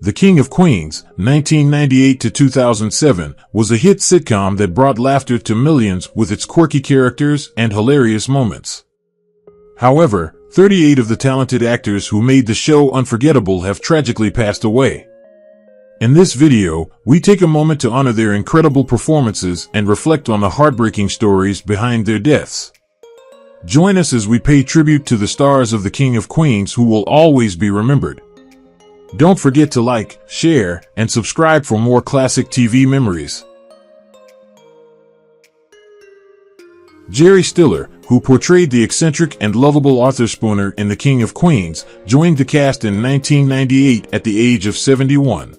The King of Queens, 1998 to 2007, was a hit sitcom that brought laughter to millions with its quirky characters and hilarious moments. However, 38 of the talented actors who made the show unforgettable have tragically passed away. In this video, we take a moment to honor their incredible performances and reflect on the heartbreaking stories behind their deaths. Join us as we pay tribute to the stars of The King of Queens who will always be remembered. Don't forget to like, share, and subscribe for more classic TV memories. Jerry Stiller, who portrayed the eccentric and lovable Arthur Spooner in The King of Queens, joined the cast in 1998 at the age of 71.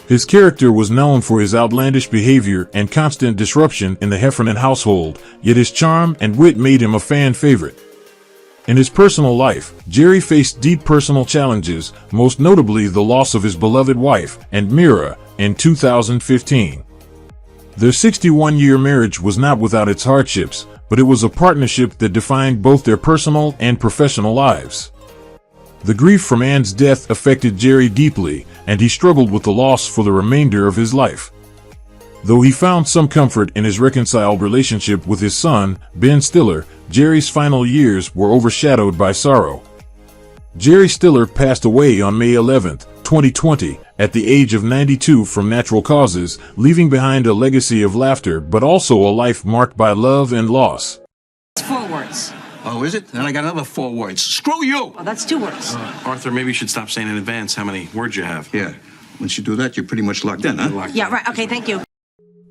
His character was known for his outlandish behavior and constant disruption in the Heffernan household, yet his charm and wit made him a fan favorite. In his personal life, Jerry faced deep personal challenges, most notably the loss of his beloved wife, and Meara, in 2015. Their 61-year marriage was not without its hardships, but it was a partnership that defined both their personal and professional lives. The grief from Ann's death affected Jerry deeply, and he struggled with the loss for the remainder of his life. Though he found some comfort in his reconciled relationship with his son, Ben Stiller, Jerry's final years were overshadowed by sorrow. Jerry Stiller passed away on May 11, 2020, at the age of 92 from natural causes, leaving behind a legacy of laughter but also a life marked by love and loss. It's 4 words. Oh, is it? Then I got another 4 words. Screw you! Oh, that's 2 words. Arthur, maybe you should stop saying in advance how many words you have. Yeah. Once you do that, you're pretty much locked in, huh? Yeah, right. Okay, thank you.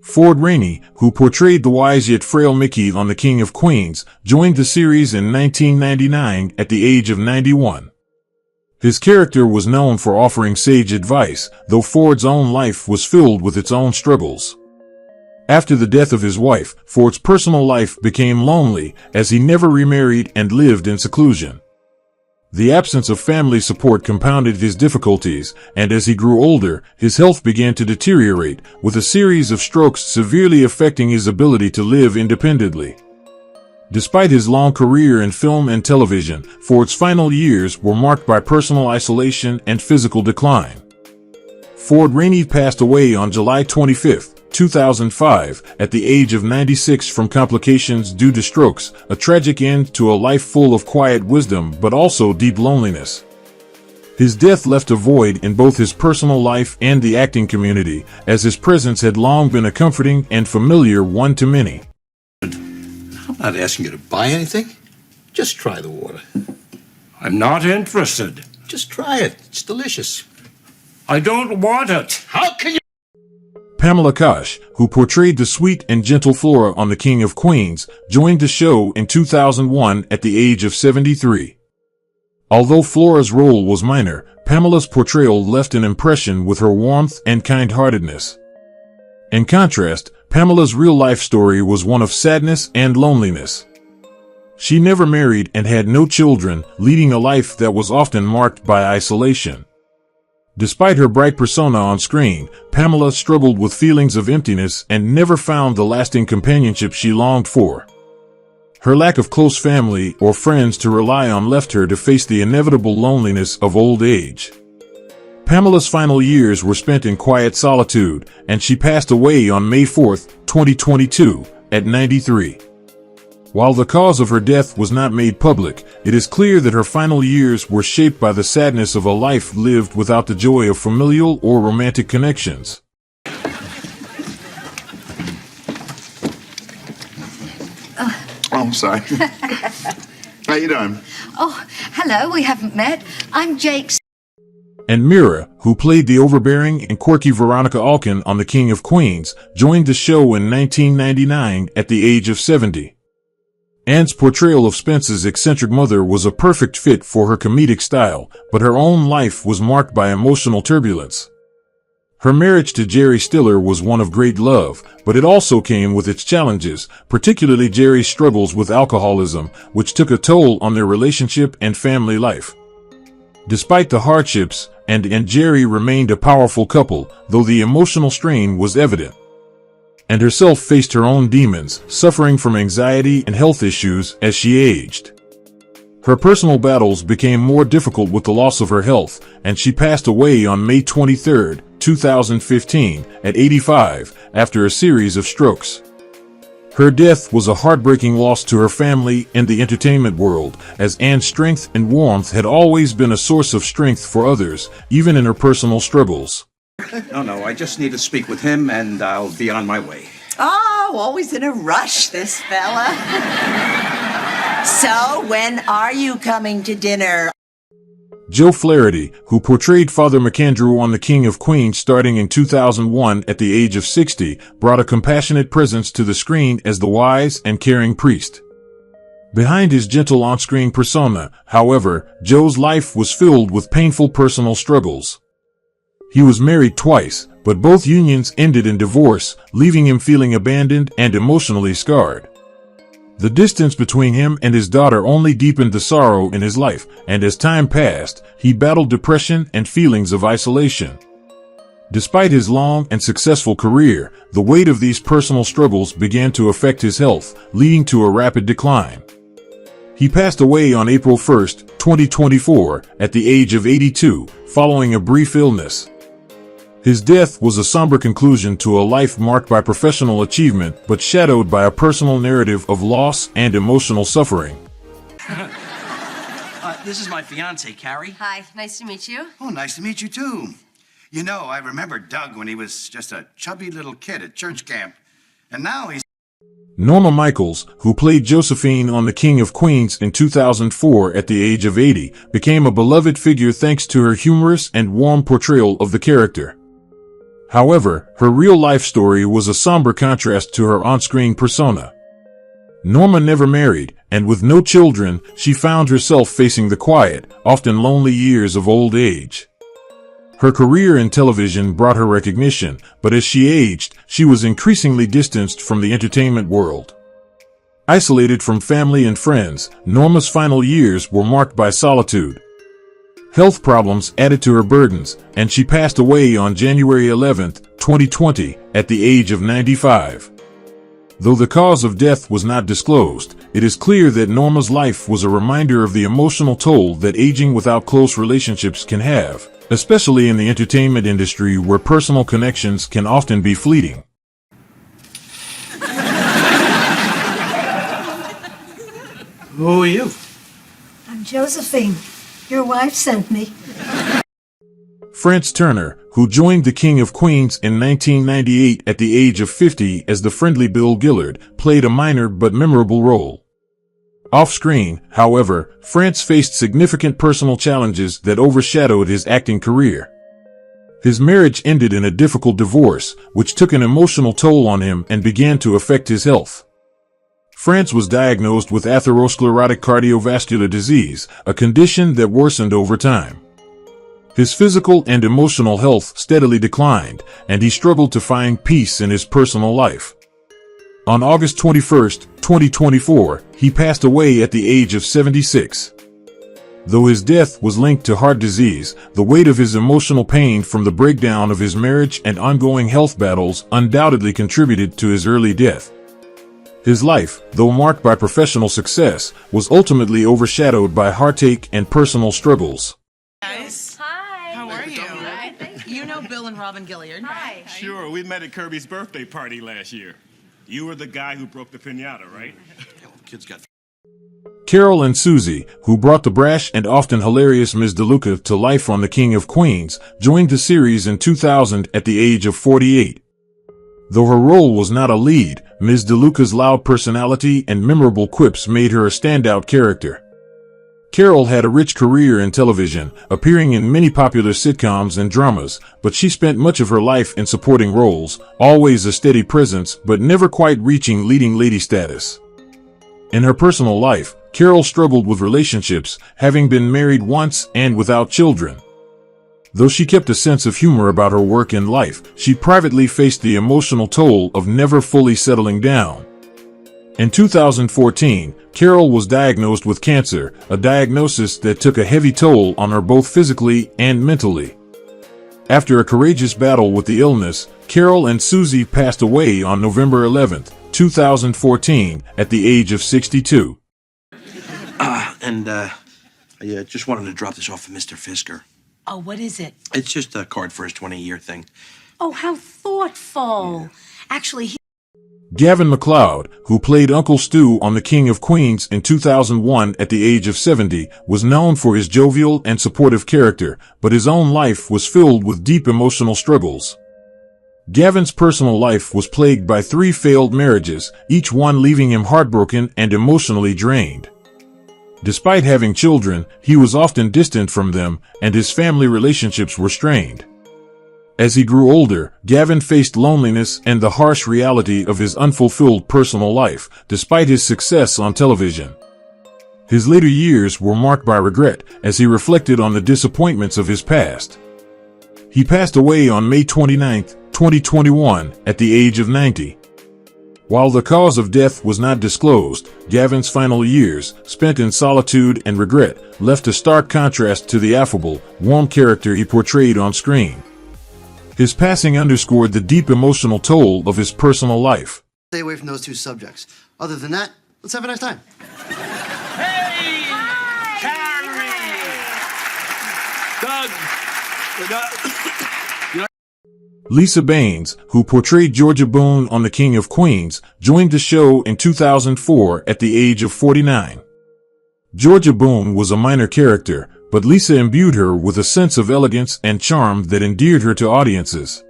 Ford Rainey, who portrayed the wise yet frail Mickey on The King of Queens, joined the series in 1999 at the age of 91. His character was known for offering sage advice, though Ford's own life was filled with its own struggles. After the death of his wife, Ford's personal life became lonely, as he never remarried and lived in seclusion. The absence of family support compounded his difficulties, and as he grew older, his health began to deteriorate, with a series of strokes severely affecting his ability to live independently. Despite his long career in film and television, Ford's final years were marked by personal isolation and physical decline. Ford Rainey passed away on July 25, 2005, at the age of 96 from complications due to strokes, a tragic end to a life full of quiet wisdom but also deep loneliness. His death left a void in both his personal life and the acting community, as his presence had long been a comforting and familiar one to many. I'm not asking you to buy anything. Just try the water. I'm not interested. Just try it. It's delicious. I don't want it. How can you? Pamela Kosh, who portrayed the sweet and gentle Flora on The King of Queens, joined the show in 2001 at the age of 73. Although Flora's role was minor, Pamela's portrayal left an impression with her warmth and kind-heartedness. In contrast, Pamela's real-life story was one of sadness and loneliness. She never married and had no children, leading a life that was often marked by isolation. Despite her bright persona on screen, Pamela struggled with feelings of emptiness and never found the lasting companionship she longed for. Her lack of close family or friends to rely on left her to face the inevitable loneliness of old age. Pamela's final years were spent in quiet solitude, and she passed away on May 4, 2022, at 93. While the cause of her death was not made public, it is clear that her final years were shaped by the sadness of a life lived without the joy of familial or romantic connections. Oh, I'm sorry. How you doing? Oh, hello, we haven't met. I'm Jake. And Meara, who played the overbearing and quirky Veronica Alkin on The King of Queens, joined the show in 1999 at the age of 70. Ann's portrayal of Spence's eccentric mother was a perfect fit for her comedic style, but her own life was marked by emotional turbulence. Her marriage to Jerry Stiller was one of great love, but it also came with its challenges, particularly Jerry's struggles with alcoholism, which took a toll on their relationship and family life. Despite the hardships, Ann and Jerry remained a powerful couple, though the emotional strain was evident. And herself faced her own demons, suffering from anxiety and health issues as she aged. Her personal battles became more difficult with the loss of her health, and she passed away on May 23, 2015, at 85, after a series of strokes. Her death was a heartbreaking loss to her family and the entertainment world, as Ann's strength and warmth had always been a source of strength for others, even in her personal struggles. No, I just need to speak with him, and I'll be on my way. Oh, always in a rush, this fella. So, when are you coming to dinner? Joe Flaherty, who portrayed Father McAndrew on The King of Queens starting in 2001 at the age of 60, brought a compassionate presence to the screen as the wise and caring priest. Behind his gentle on-screen persona, however, Joe's life was filled with painful personal struggles. He was married twice, but both unions ended in divorce, leaving him feeling abandoned and emotionally scarred. The distance between him and his daughter only deepened the sorrow in his life, and as time passed, he battled depression and feelings of isolation. Despite his long and successful career, the weight of these personal struggles began to affect his health, leading to a rapid decline. He passed away on April 1, 2024, at the age of 82, following a brief illness. His death was a somber conclusion to a life marked by professional achievement but shadowed by a personal narrative of loss and emotional suffering. This is my fiance, Carrie. Hi, nice to meet you. Oh, nice to meet you, too. You know, I remember Doug when he was just a chubby little kid at church camp. And now he's... Norma Michaels, who played Josephine on The King of Queens in 2004 at the age of 80, became a beloved figure thanks to her humorous and warm portrayal of the character. However, her real-life story was a somber contrast to her on-screen persona. Norma never married, and with no children, she found herself facing the quiet, often lonely years of old age. Her career in television brought her recognition, but as she aged, she was increasingly distanced from the entertainment world. Isolated from family and friends, Norma's final years were marked by solitude. Health problems added to her burdens, and she passed away on January 11, 2020, at the age of 95. Though the cause of death was not disclosed, it is clear that Norma's life was a reminder of the emotional toll that aging without close relationships can have, especially in the entertainment industry where personal connections can often be fleeting. Who are you? I'm Josephine. Your wife sent me. Frantz Turner, who joined The King of Queens in 1998 at the age of 50 as the friendly Bill Gillard, played a minor but memorable role. Off-screen, however, Frantz faced significant personal challenges that overshadowed his acting career. His marriage ended in a difficult divorce, which took an emotional toll on him and began to affect his health. Frantz was diagnosed with atherosclerotic cardiovascular disease, a condition that worsened over time. His physical and emotional health steadily declined, and he struggled to find peace in his personal life. On August 21, 2024, he passed away at the age of 76. Though his death was linked to heart disease, the weight of his emotional pain from the breakdown of his marriage and ongoing health battles undoubtedly contributed to his early death. His life, though marked by professional success, was ultimately overshadowed by heartache and personal struggles. Guys. Hi. How are you? Hi, thank you. You know Bill and Robin Gilliard? Hi. Sure, we met at Kirby's birthday party last year. You were the guy who broke the piñata, right? Kids got... Carol Ann Susi, who brought the brash and often hilarious Ms. DeLuca to life on The King of Queens, joined the series in 2000 at the age of 48. Though her role was not a lead, Ms. DeLuca's loud personality and memorable quips made her a standout character. Carol had a rich career in television, appearing in many popular sitcoms and dramas, but she spent much of her life in supporting roles, always a steady presence but never quite reaching leading lady status. In her personal life, Carol struggled with relationships, having been married once and without children. Though she kept a sense of humor about her work and life, she privately faced the emotional toll of never fully settling down. In 2014, Carol was diagnosed with cancer, a diagnosis that took a heavy toll on her both physically and mentally. After a courageous battle with the illness, Carol Ann Susi passed away on November 11, 2014, at the age of 62. And, I just wanted to drop this off for Mr. Fisker. Oh, what is it? It's just a card for his 20-year thing. Oh, how thoughtful. Actually, Gavin MacLeod, who played Uncle Stu on The King of Queens in 2001 at the age of 70, was known for his jovial and supportive character, but his own life was filled with deep emotional struggles. Gavin's personal life was plagued by 3 failed marriages, each one leaving him heartbroken and emotionally drained. Despite having children, he was often distant from them, and his family relationships were strained. As he grew older, Gavin faced loneliness and the harsh reality of his unfulfilled personal life, despite his success on television. His later years were marked by regret as he reflected on the disappointments of his past. He passed away on May 29, 2021, at the age of 90. While the cause of death was not disclosed, Gavin's final years, spent in solitude and regret, left a stark contrast to the affable, warm character he portrayed on screen. His passing underscored the deep emotional toll of his personal life. Stay away from those 2 subjects. Other than that, let's have a nice time. Hey! Carrie! Doug! Lisa Baines, who portrayed Georgia Boone on The King of Queens, joined the show in 2004 at the age of 49. Georgia Boone was a minor character, but Lisa imbued her with a sense of elegance and charm that endeared her to audiences.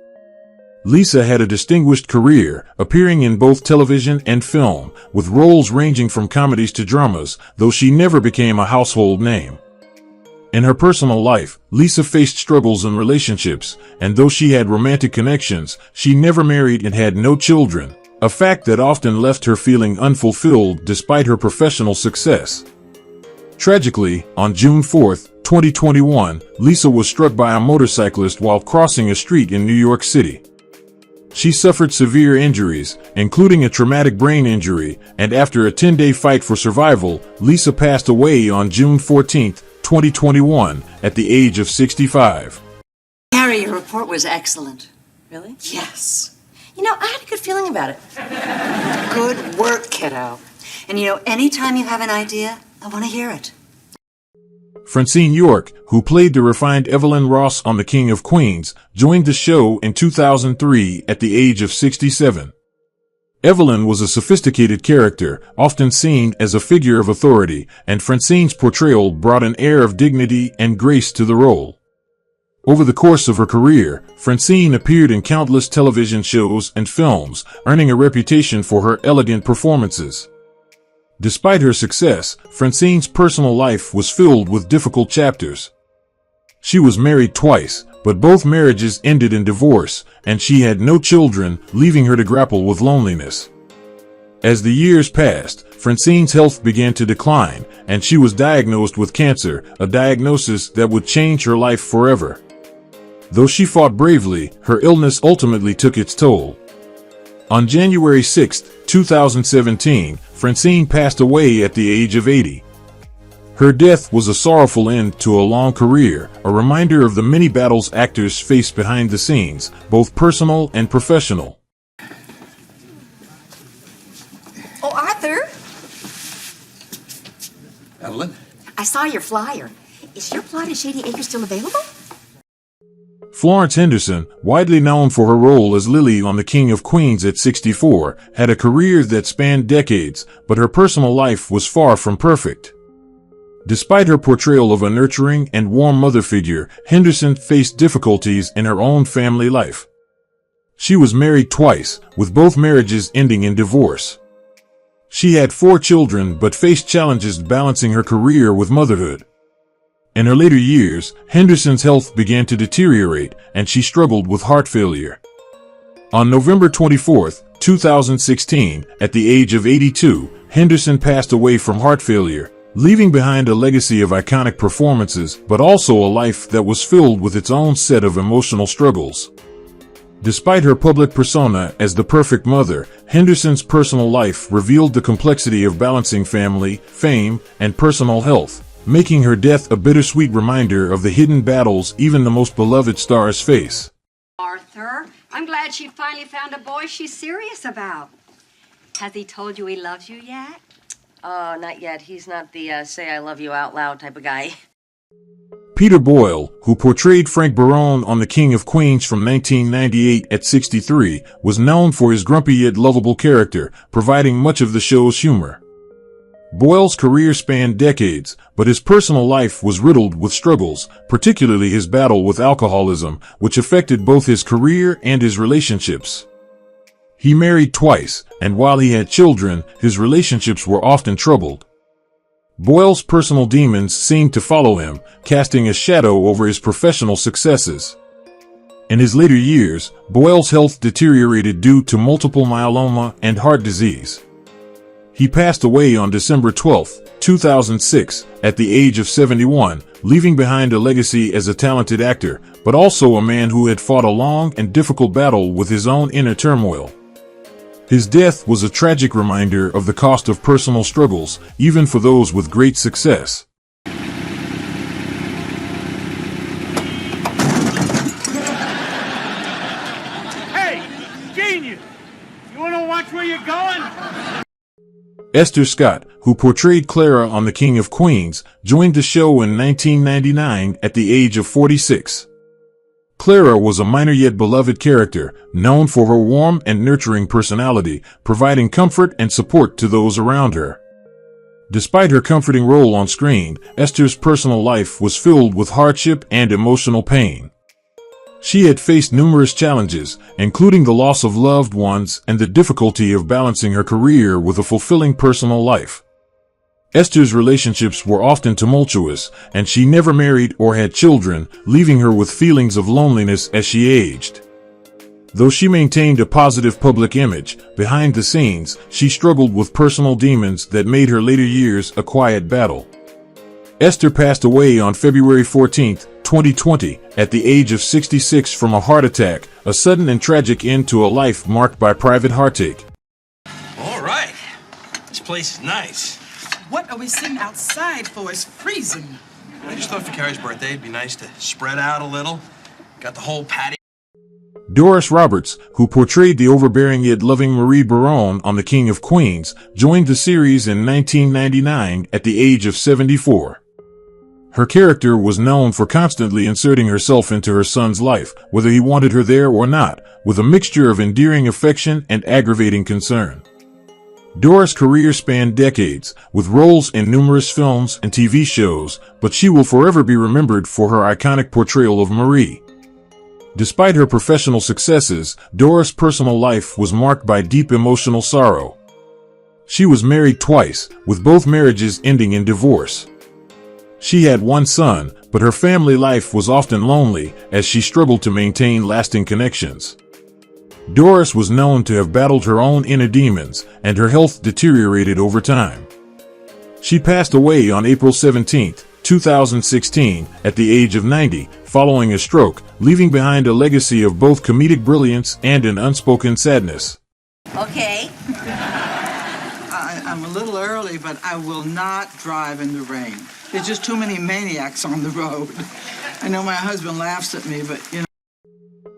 Lisa had a distinguished career, appearing in both television and film, with roles ranging from comedies to dramas, though she never became a household name. In her personal life, Lisa faced struggles in relationships, and though she had romantic connections, she never married and had no children, a fact that often left her feeling unfulfilled despite her professional success. Tragically, on June 4, 2021, Lisa was struck by a motorcyclist while crossing a street in New York City. She suffered severe injuries, including a traumatic brain injury, and after a 10-day fight for survival, Lisa passed away on June 14, 2021, at the age of 65. Harry, your report was excellent. really? Yes. You know, I had a good feeling about it. Good work, kiddo. And you know, anytime you have an idea, I want to hear it. Francine York, who played the refined Evelyn Ross on The King of Queens, joined the show in 2003 at the age of 67. Evelyn was a sophisticated character, often seen as a figure of authority, and Francine's portrayal brought an air of dignity and grace to the role. Over the course of her career, Francine appeared in countless television shows and films, earning a reputation for her elegant performances. Despite her success, Francine's personal life was filled with difficult chapters. She was married twice, but both marriages ended in divorce, and she had no children, leaving her to grapple with loneliness. As the years passed, Francine's health began to decline, and she was diagnosed with cancer, a diagnosis that would change her life forever. Though she fought bravely, her illness ultimately took its toll. On January 6, 2017, Francine passed away at the age of 80. Her death was a sorrowful end to a long career, a reminder of the many battles actors face behind the scenes, both personal and professional. Oh, Arthur, Evelyn? I saw your flyer. Is your plot at Shady Acres still available? Florence Henderson, widely known for her role as Lily on The King of Queens at 64, had a career that spanned decades, but her personal life was far from perfect. Despite her portrayal of a nurturing and warm mother figure, Henderson faced difficulties in her own family life. She was married twice, with both marriages ending in divorce. She had 4 children but faced challenges balancing her career with motherhood. In her later years, Henderson's health began to deteriorate, and she struggled with heart failure. On November 24, 2016, at the age of 82, Henderson passed away from heart failure, leaving behind a legacy of iconic performances, but also a life that was filled with its own set of emotional struggles. Despite her public persona as the perfect mother, Henderson's personal life revealed the complexity of balancing family, fame, and personal health, making her death a bittersweet reminder of the hidden battles even the most beloved stars face. Arthur, I'm glad she finally found a boy she's serious about. Has he told you he loves you yet? Not yet. He's not the say I love you out loud type of guy. Peter Boyle, who portrayed Frank Barone on The King of Queens from 1998 at 63, was known for his grumpy yet lovable character, providing much of the show's humor. Boyle's career spanned decades, but his personal life was riddled with struggles, particularly his battle with alcoholism, which affected both his career and his relationships. He married twice, and while he had children, his relationships were often troubled. Boyle's personal demons seemed to follow him, casting a shadow over his professional successes. In his later years, Boyle's health deteriorated due to multiple myeloma and heart disease. He passed away on December 12, 2006, at the age of 71, leaving behind a legacy as a talented actor, but also a man who had fought a long and difficult battle with his own inner turmoil. His death was a tragic reminder of the cost of personal struggles, even for those with great success. Hey, genius! You wanna watch where you're going? Esther Scott, who portrayed Clara on The King of Queens, joined the show in 1999 at the age of 46. Clara was a minor yet beloved character, known for her warm and nurturing personality, providing comfort and support to those around her. Despite her comforting role on screen, Esther's personal life was filled with hardship and emotional pain. She had faced numerous challenges, including the loss of loved ones and the difficulty of balancing her career with a fulfilling personal life. Esther's relationships were often tumultuous, and she never married or had children, leaving her with feelings of loneliness as she aged. Though she maintained a positive public image, behind the scenes, she struggled with personal demons that made her later years a quiet battle. Esther passed away on February 14, 2020, at the age of 66 from a heart attack, a sudden and tragic end to a life marked by private heartache. All right. This place is nice. What are we sitting outside for? It's freezing. I just thought for Carrie's birthday, it'd be nice to spread out a little. Got the whole patio. Doris Roberts, who portrayed the overbearing yet loving Marie Barone on The King of Queens, joined the series in 1999 at the age of 74. Her character was known for constantly inserting herself into her son's life, whether he wanted her there or not, with a mixture of endearing affection and aggravating concern. Doris' career spanned decades, with roles in numerous films and TV shows, but she will forever be remembered for her iconic portrayal of Marie. Despite her professional successes, Doris' personal life was marked by deep emotional sorrow. She was married twice, with both marriages ending in divorce. She had one son, but her family life was often lonely, as she struggled to maintain lasting connections. Doris was known to have battled her own inner demons, and her health deteriorated over time. She passed away on April 17, 2016, at the age of 90, following a stroke, leaving behind a legacy of both comedic brilliance and an unspoken sadness. Okay. I'm a little early, but I will not drive in the rain. There's just too many maniacs on the road. I know my husband laughs at me, but, you know.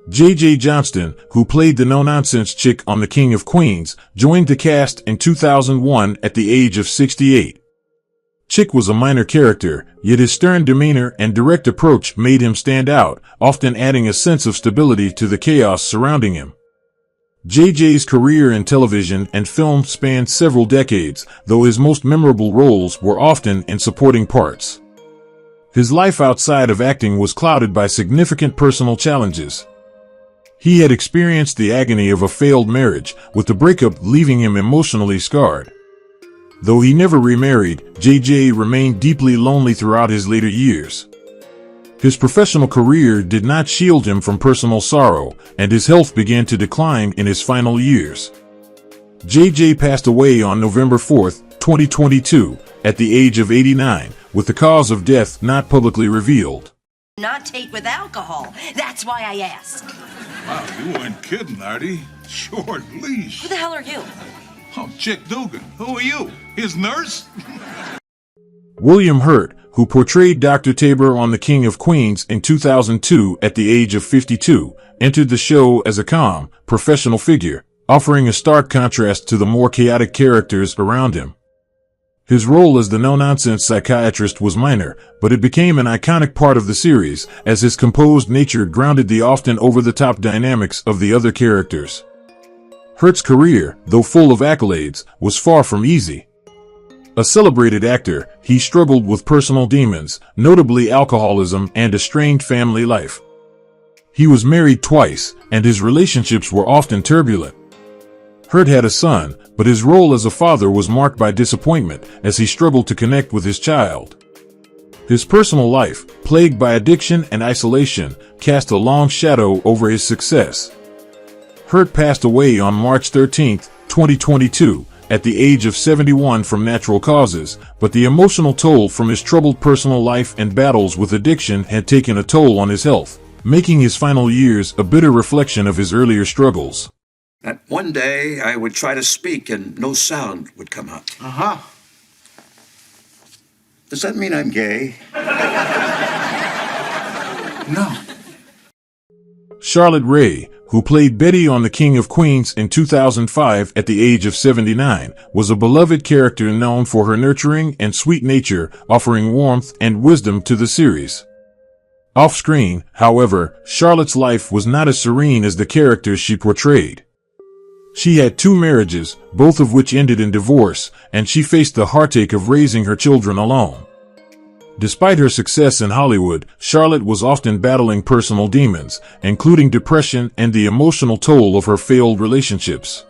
J.J. Johnston, who played the no-nonsense chick on The King of Queens, joined the cast in 2001 at the age of 68. Chick was a minor character, yet his stern demeanor and direct approach made him stand out, often adding a sense of stability to the chaos surrounding him. J.J.'s career in television and film spanned several decades, though his most memorable roles were often in supporting parts. His life outside of acting was clouded by significant personal challenges. He had experienced the agony of a failed marriage, with the breakup leaving him emotionally scarred. Though he never remarried, J.J. remained deeply lonely throughout his later years. His professional career did not shield him from personal sorrow, and his health began to decline in his final years. J.J. passed away on November 4, 2022, at the age of 89, with the cause of death not publicly revealed. Not take with alcohol. That's why I asked. Wow, you weren't kidding, Artie. Short leash. Who the hell are you? Oh, Chick Dugan. Who are you? His nurse? William Hurt, who portrayed Dr. Tabor on The King of Queens in 2002 at the age of 52, entered the show as a calm, professional figure, offering a stark contrast to the more chaotic characters around him. His role as the no-nonsense psychiatrist was minor, but it became an iconic part of the series, as his composed nature grounded the often over-the-top dynamics of the other characters. Hurt's career, though full of accolades, was far from easy. A celebrated actor, he struggled with personal demons, notably alcoholism and a strained family life. He was married twice, and his relationships were often turbulent. Hurt had a son, but his role as a father was marked by disappointment as he struggled to connect with his child. His personal life, plagued by addiction and isolation, cast a long shadow over his success. Hurt passed away on March 13, 2022, at the age of 71 from natural causes, but the emotional toll from his troubled personal life and battles with addiction had taken a toll on his health, making his final years a bitter reflection of his earlier struggles. That one day I would try to speak and no sound would come out. Uh-huh. Does that mean I'm gay? No. Charlotte Rae, who played Betty on The King of Queens in 2005 at the age of 79, was a beloved character known for her nurturing and sweet nature, offering warmth and wisdom to the series. Off-screen, however, Charlotte's life was not as serene as the characters she portrayed. She had 2 marriages, both of which ended in divorce, and she faced the heartache of raising her children alone. Despite her success in Hollywood, Charlotte was often battling personal demons, including depression and the emotional toll of her failed relationships.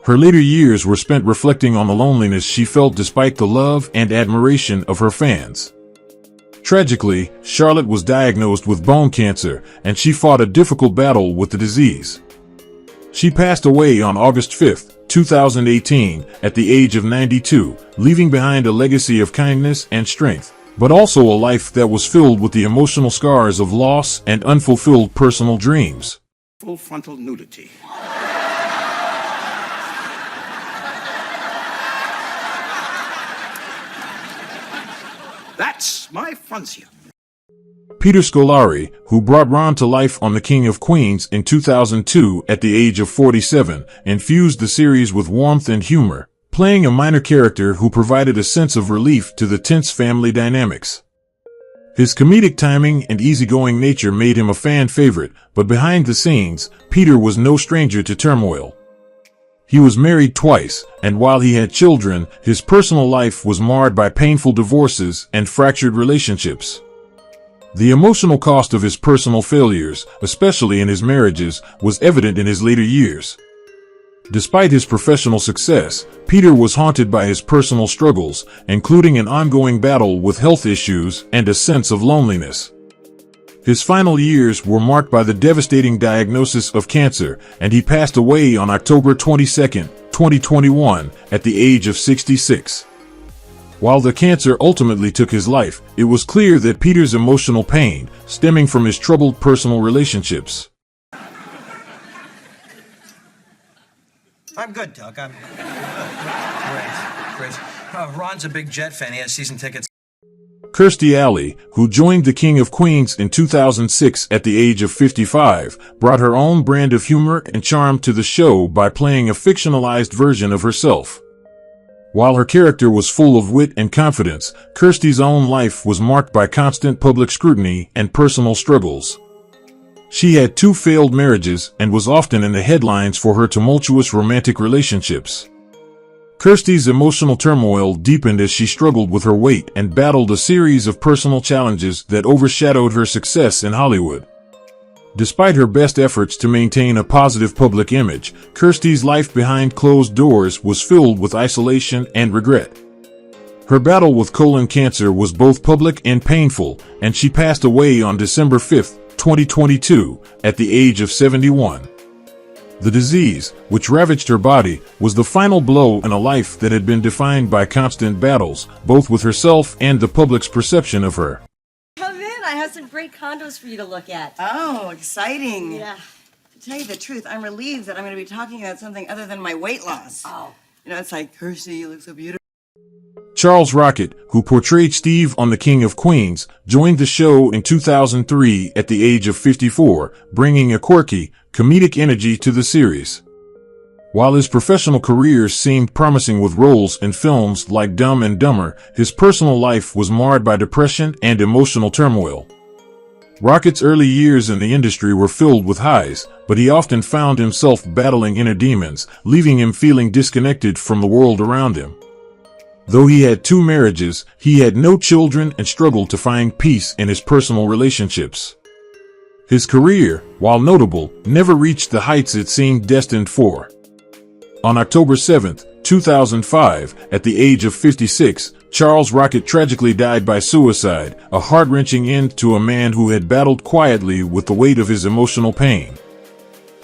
Her later years were spent reflecting on the loneliness she felt despite the love and admiration of her fans. Tragically, Charlotte was diagnosed with bone cancer, and she fought a difficult battle with the disease. She passed away on August 5, 2018, at the age of 92, leaving behind a legacy of kindness and strength, but also a life that was filled with the emotional scars of loss and unfulfilled personal dreams. Full frontal nudity. That's my Francia. Peter Scolari, who brought Ron to life on The King of Queens in 2002 at the age of 47, infused the series with warmth and humor, playing a minor character who provided a sense of relief to the tense family dynamics. His comedic timing and easygoing nature made him a fan favorite, but behind the scenes, Peter was no stranger to turmoil. He was married twice, and while he had children, his personal life was marred by painful divorces and fractured relationships. The emotional cost of his personal failures, especially in his marriages, was evident in his later years. Despite his professional success, Peter was haunted by his personal struggles, including an ongoing battle with health issues and a sense of loneliness. His final years were marked by the devastating diagnosis of cancer, and he passed away on October 22, 2021, at the age of 66. While the cancer ultimately took his life, it was clear that Peter's emotional pain, stemming from his troubled personal relationships. I'm good, Doug. I'm great. Ron's a big Jet fan. He has season tickets. Kirstie Alley, who joined The King of Queens in 2006 at the age of 55, brought her own brand of humor and charm to the show by playing a fictionalized version of herself. While her character was full of wit and confidence, Kirstie's own life was marked by constant public scrutiny and personal struggles. She had 2 failed marriages and was often in the headlines for her tumultuous romantic relationships. Kirstie's emotional turmoil deepened as she struggled with her weight and battled a series of personal challenges that overshadowed her success in Hollywood. Despite her best efforts to maintain a positive public image, Kirstie's life behind closed doors was filled with isolation and regret. Her battle with colon cancer was both public and painful, and she passed away on December 5, 2022, at the age of 71. The disease, which ravaged her body, was the final blow in a life that had been defined by constant battles, both with herself and the public's perception of her. Come in. I have some great condos for you to look at. Oh, exciting. Yeah. To tell you the truth, I'm relieved that I'm going to be talking about something other than my weight loss. Oh. You know, it's like, Kirstie, you look so beautiful. Charles Rocket, who portrayed Steve on The King of Queens, joined the show in 2003 at the age of 54, bringing a quirky, comedic energy to the series. While his professional career seemed promising with roles in films like Dumb and Dumber, his personal life was marred by depression and emotional turmoil. Rocket's early years in the industry were filled with highs, but he often found himself battling inner demons, leaving him feeling disconnected from the world around him. Though he had 2 marriages, he had no children and struggled to find peace in his personal relationships. His career, while notable, never reached the heights it seemed destined for. On October 7, 2005, at the age of 56, Charles Rocket tragically died by suicide, a heart-wrenching end to a man who had battled quietly with the weight of his emotional pain.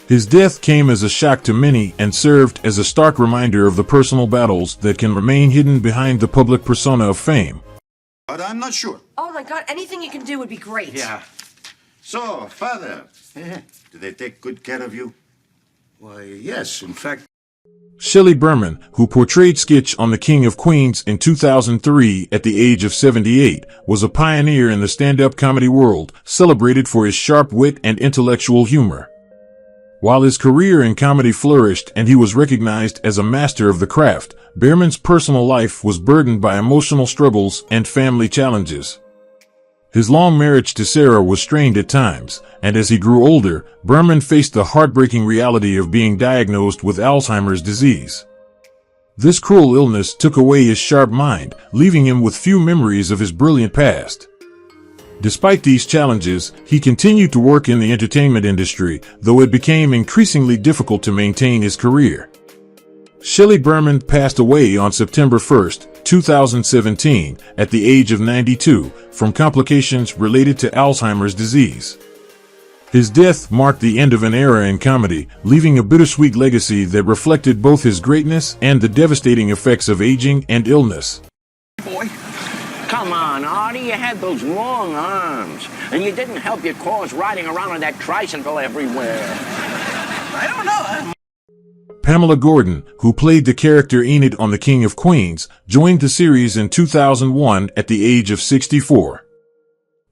His death came as a shock to many and served as a stark reminder of the personal battles that can remain hidden behind the public persona of fame. But I'm not sure. Oh my God, anything you can do would be great. Yeah. So, Father, do they take good care of you? Why, yes, in fact. Shaye Berman, who portrayed Skitch on The King of Queens in 2003 at the age of 78, was a pioneer in the stand-up comedy world, celebrated for his sharp wit and intellectual humor. While his career in comedy flourished and he was recognized as a master of the craft, Berman's personal life was burdened by emotional struggles and family challenges. His long marriage to Sarah was strained at times, and as he grew older, Berman faced the heartbreaking reality of being diagnosed with Alzheimer's disease. This cruel illness took away his sharp mind, leaving him with few memories of his brilliant past. Despite these challenges, he continued to work in the entertainment industry, though it became increasingly difficult to maintain his career. Shaye Berman passed away on September 1, 2017, at the age of 92, from complications related to Alzheimer's disease. His death marked the end of an era in comedy, leaving a bittersweet legacy that reflected both his greatness and the devastating effects of aging and illness. Boy, come on, Artie, you had those long arms, and you didn't help your cause riding around on that tricycle everywhere. I don't know. Pamela Gordon, who played the character Enid on The King of Queens, joined the series in 2001 at the age of 64.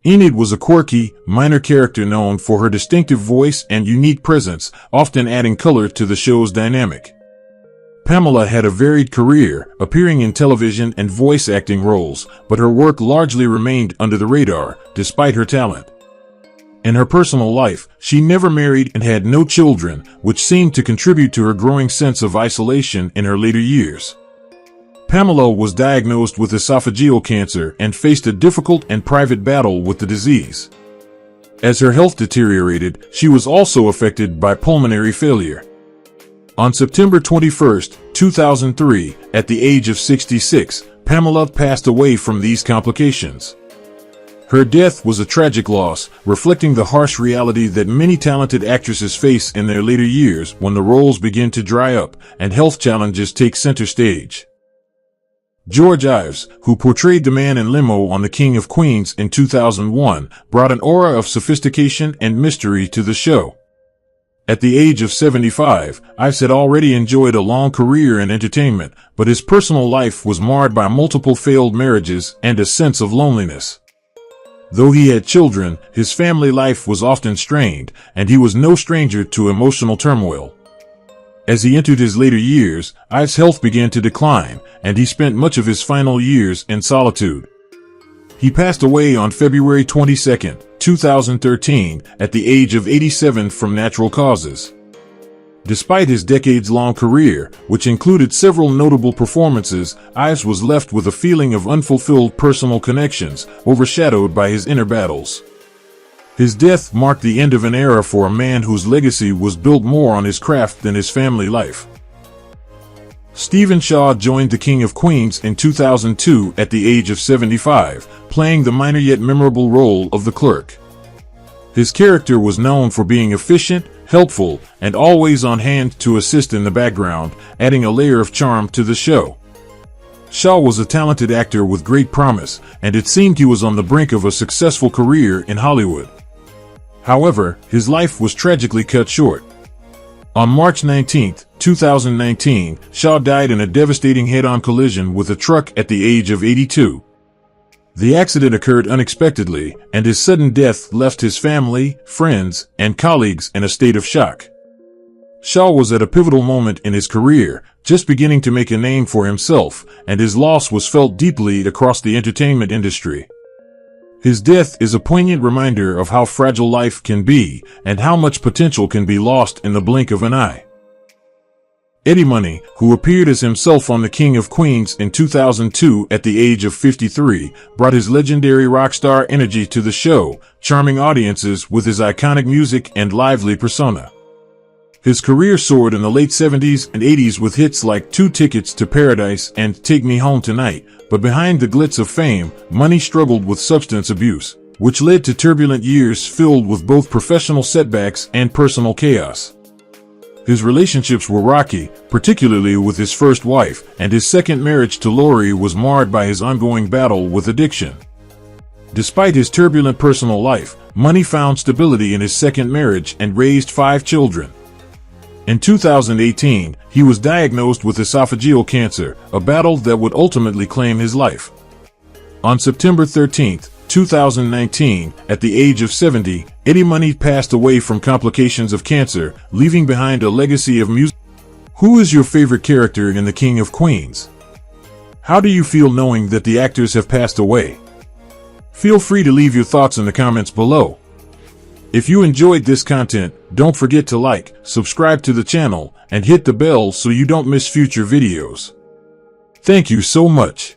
Enid was a quirky, minor character known for her distinctive voice and unique presence, often adding color to the show's dynamic. Pamela had a varied career, appearing in television and voice acting roles, but her work largely remained under the radar, despite her talent. In her personal life, she never married and had no children, which seemed to contribute to her growing sense of isolation in her later years. Pamela was diagnosed with esophageal cancer and faced a difficult and private battle with the disease. As her health deteriorated, she was also affected by pulmonary failure. On September 21, 2003, at the age of 66, Pamela passed away from these complications. Her death was a tragic loss, reflecting the harsh reality that many talented actresses face in their later years when the roles begin to dry up and health challenges take center stage. George Ives, who portrayed the man in limo on The King of Queens in 2001, brought an aura of sophistication and mystery to the show. At the age of 75, Ives had already enjoyed a long career in entertainment, but his personal life was marred by multiple failed marriages and a sense of loneliness. Though he had children, his family life was often strained, and he was no stranger to emotional turmoil. As he entered his later years, Ives' health began to decline, and he spent much of his final years in solitude. He passed away on February 22, 2013, at the age of 87 from natural causes. Despite his decades-long career, which included several notable performances, Ives was left with a feeling of unfulfilled personal connections, overshadowed by his inner battles. His death marked the end of an era for a man whose legacy was built more on his craft than his family life. Stephen Shaw joined The King of Queens in 2002 at the age of 75, playing the minor yet memorable role of the clerk. His character was known for being efficient, helpful, and always on hand to assist in the background, adding a layer of charm to the show. Shaw was a talented actor with great promise, and it seemed he was on the brink of a successful career in Hollywood. However, his life was tragically cut short. On March 19, 2019, Shaw died in a devastating head-on collision with a truck at the age of 82. The accident occurred unexpectedly, and his sudden death left his family, friends, and colleagues in a state of shock. Shaw was at a pivotal moment in his career, just beginning to make a name for himself, and his loss was felt deeply across the entertainment industry. His death is a poignant reminder of how fragile life can be, and how much potential can be lost in the blink of an eye. Eddie Money, who appeared as himself on The King of Queens in 2002 at the age of 53, brought his legendary rock star energy to the show, charming audiences with his iconic music and lively persona. His career soared in the late 70s and 80s with hits like 2 Tickets to Paradise and Take Me Home Tonight, but behind the glitz of fame, Money struggled with substance abuse, which led to turbulent years filled with both professional setbacks and personal chaos. His relationships were rocky, particularly with his first wife, and his second marriage to Laurie was marred by his ongoing battle with addiction. Despite his turbulent personal life, Money found stability in his second marriage and raised 5 children. In 2018, he was diagnosed with esophageal cancer, a battle that would ultimately claim his life. On September 13, 2019, at the age of 70, Eddie Money passed away from complications of cancer, leaving behind a legacy of music. Who is your favorite character in The King of Queens? How do you feel knowing that the actors have passed away? Feel free to leave your thoughts in the comments below. If you enjoyed this content, don't forget to like, subscribe to the channel, and hit the bell so you don't miss future videos. Thank you so much.